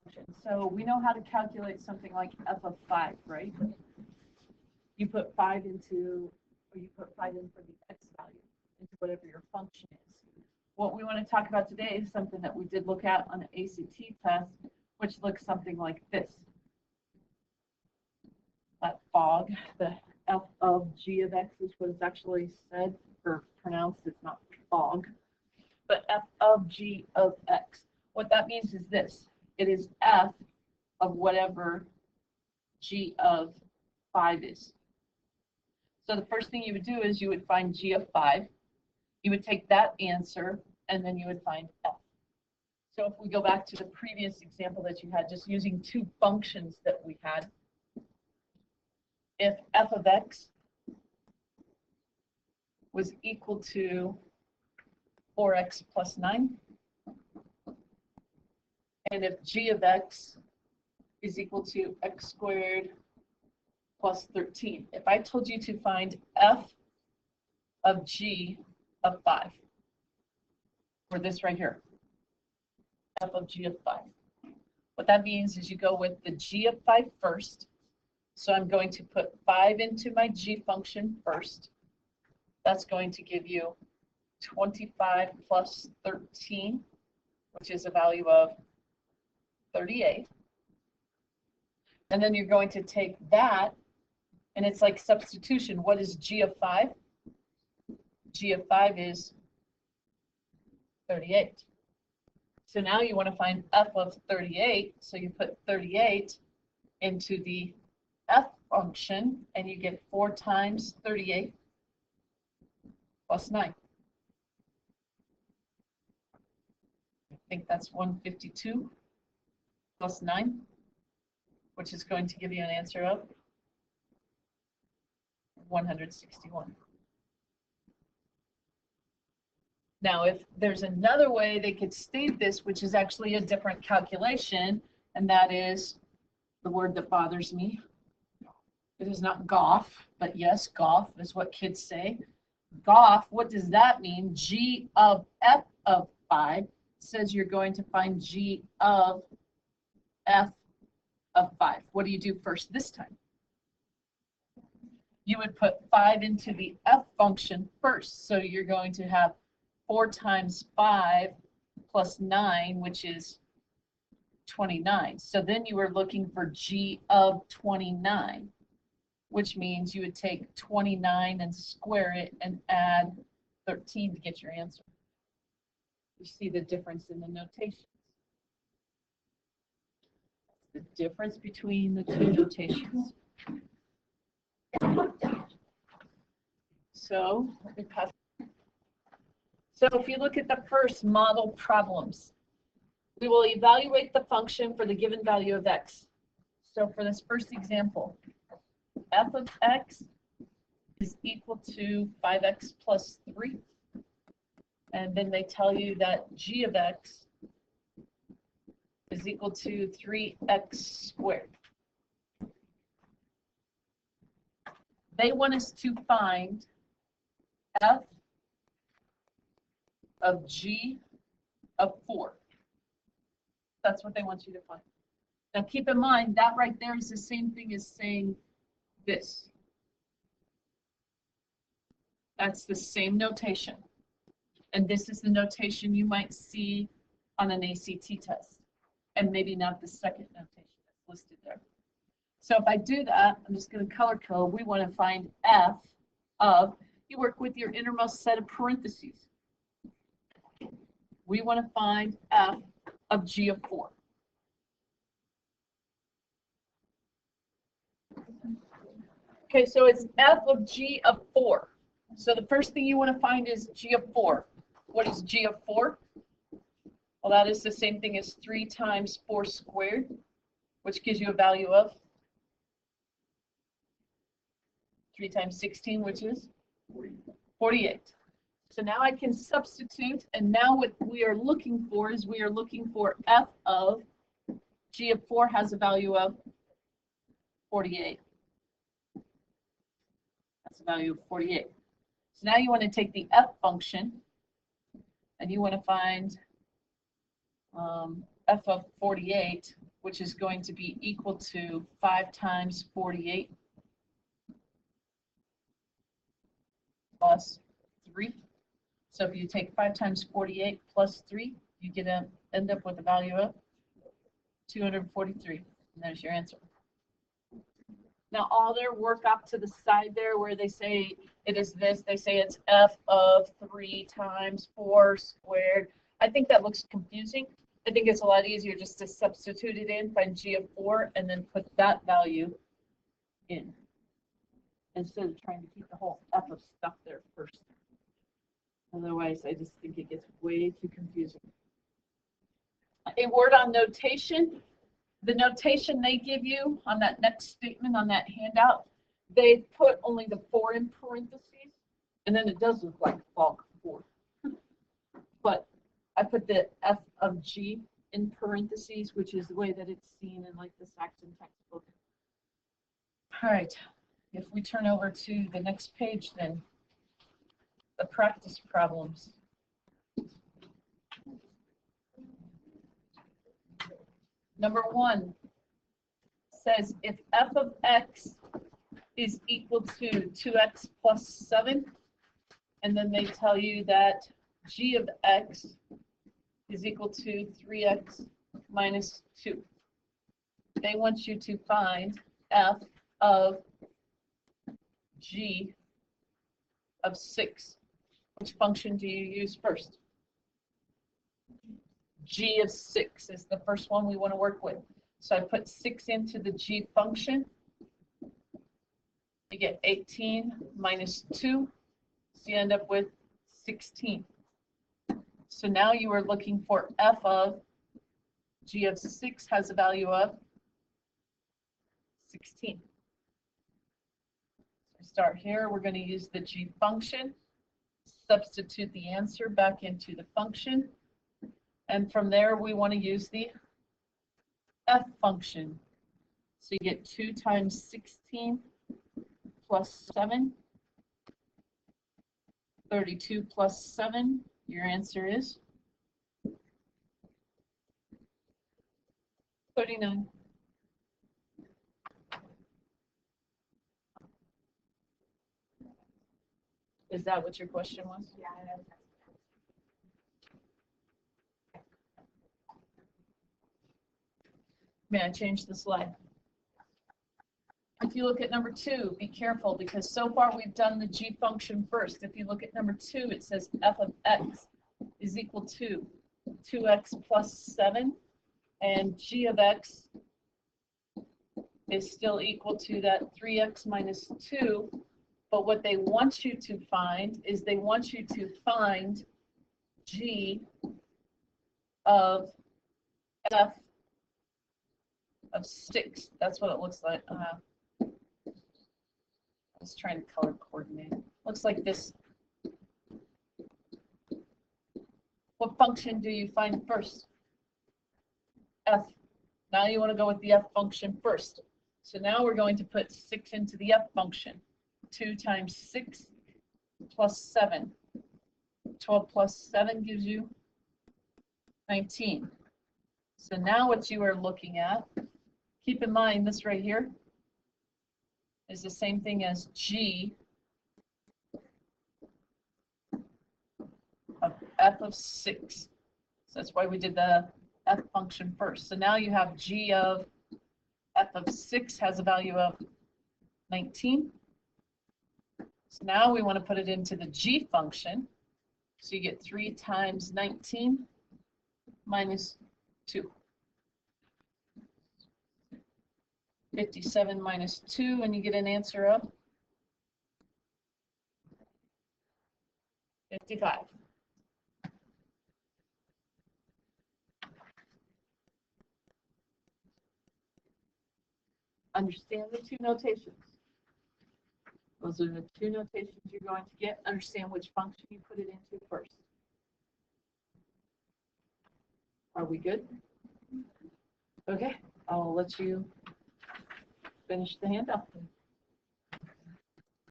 function. So we know how to calculate something like f of 5, right? You put 5 into, or you put 5 in for the x value into whatever your function is. What we want to talk about today is something that we did look at on an ACT test, which looks something like this. That fog, the f of g of x is what is actually said or pronounced. It's not fog, but f of g of x. What that means is this. It is f of whatever g of 5 is. So the first thing you would do is you would find g of 5. You would take that answer, and then you would find f. So if we go back to the previous example that you had, just using two functions that we had, if f of x was equal to 4x plus 9, and if g of x is equal to x squared plus 13. If I told you to find f of g of 5, or this right here, f of g of 5. What that means is you go with the g of 5 first. So I'm going to put 5 into my g function first. That's going to give you 25 plus 13, which is a value of 38. And then you're going to take that, and it's like substitution. What is g of 5? G of 5 is 38. So now you want to find f of 38. So you put 38 into the f function, and you get 4 times 38 plus 9. I think that's 152 plus 9, which is going to give you an answer of 161. Now, if there's another way they could state this, which is actually a different calculation, and that is the word that bothers me. It is not goff, but yes, goff is what kids say. Goff, what does that mean? G of f of 5 says you're going to find g of f of 5. What do you do first this time? You would put 5 into the f function first. So you're going to have 4 times 5 plus 9, which is 29. So then you were looking for g of 29, which means you would take 29 and square it and add 13 to get your answer. You see the difference in the notations. The difference between the two notations. So if you look at the first model problems, we will evaluate the function for the given value of x. So for this first example, f of x is equal to 5x plus 3. And then they tell you that g of x is equal to 3x squared. They want us to find f of g of 4. That's what they want you to find. Now keep in mind that right there is the same thing as saying this. That's the same notation. And this is the notation you might see on an ACT test. And maybe not the second notation that's listed there. So if I do that, I'm just going to color code. We want to find f of, you work with your innermost set of parentheses. We want to find f of g of 4. Okay, so it's f of g of 4. So the first thing you want to find is g of 4. What is g of 4? Well, that is the same thing as 3 times 4 squared, which gives you a value of 3 times 16, which is 48. So now I can substitute, and now what we are looking for is we are looking for f of g of 4 has a value of 48. That's a value of 48. So now you want to take the f function, and you want to find f of 48 which is going to be equal to 5 times 48 plus 3. So if you take 5 times 48 plus 3, you get to end up with a value of 243. And there's your answer. Now all their work off to the side there where they say it is this, they say it's f of 3 times 4 squared. I think that looks confusing. I think it's a lot easier just to substitute it in, find g of 4, and then put that value in, instead of trying to keep the whole f of stuff there first. Otherwise, I just think it gets way too confusing. A word on notation. The notation they give you on that next statement on that handout, they put only the 4 in parentheses, and then it does look like log 4. But I put the f of g in parentheses, which is the way that it's seen in like the Saxon textbook. All right, if we turn over to the next page, then the practice problems. Number 1 says if f of x is equal to 2x plus 7, and then they tell you that g of x is equal to 3x minus 2. They want you to find f of g of 6. Which function do you use first? G of 6 is the first one we want to work with. So I put 6 into the g function. You get 18 minus 2. So you end up with 16. So now you are looking for f of g of 6 has a value of 16. So start here. We're going to use the g function. Substitute the answer back into the function. And from there, we want to use the f function. So you get 2 times 16 plus 7. 32 plus 7. Your answer is 39. Is that what your question was? Yeah. May I change the slide? If you look at number 2, be careful because so far we've done the g function first. If you look at number 2, it says f of x is equal to 2x plus 7, and g of x is still equal to that 3x minus 2. But what they want you to find is they want you to find g of f of 6. That's what it looks like. I was trying to color coordinate. Looks like this. What function do you find first? F. Now you want to go with the f function first. So now we're going to put 6 into the f function. 2 times 6 plus 7. 12 plus 7 gives you 19. So now what you are looking at, keep in mind this right here is the same thing as g of f of 6. So that's why we did the f function first. So now you have g of f of 6 has a value of 19. So now we want to put it into the g function. So you get 3 times 19 minus 2. 57 minus 2, and you get an answer of 55. Understand the 2 notations. Those are the 2 notations you're going to get. Understand which function you put it into first. Are we good? Okay, I'll let you finish the handout.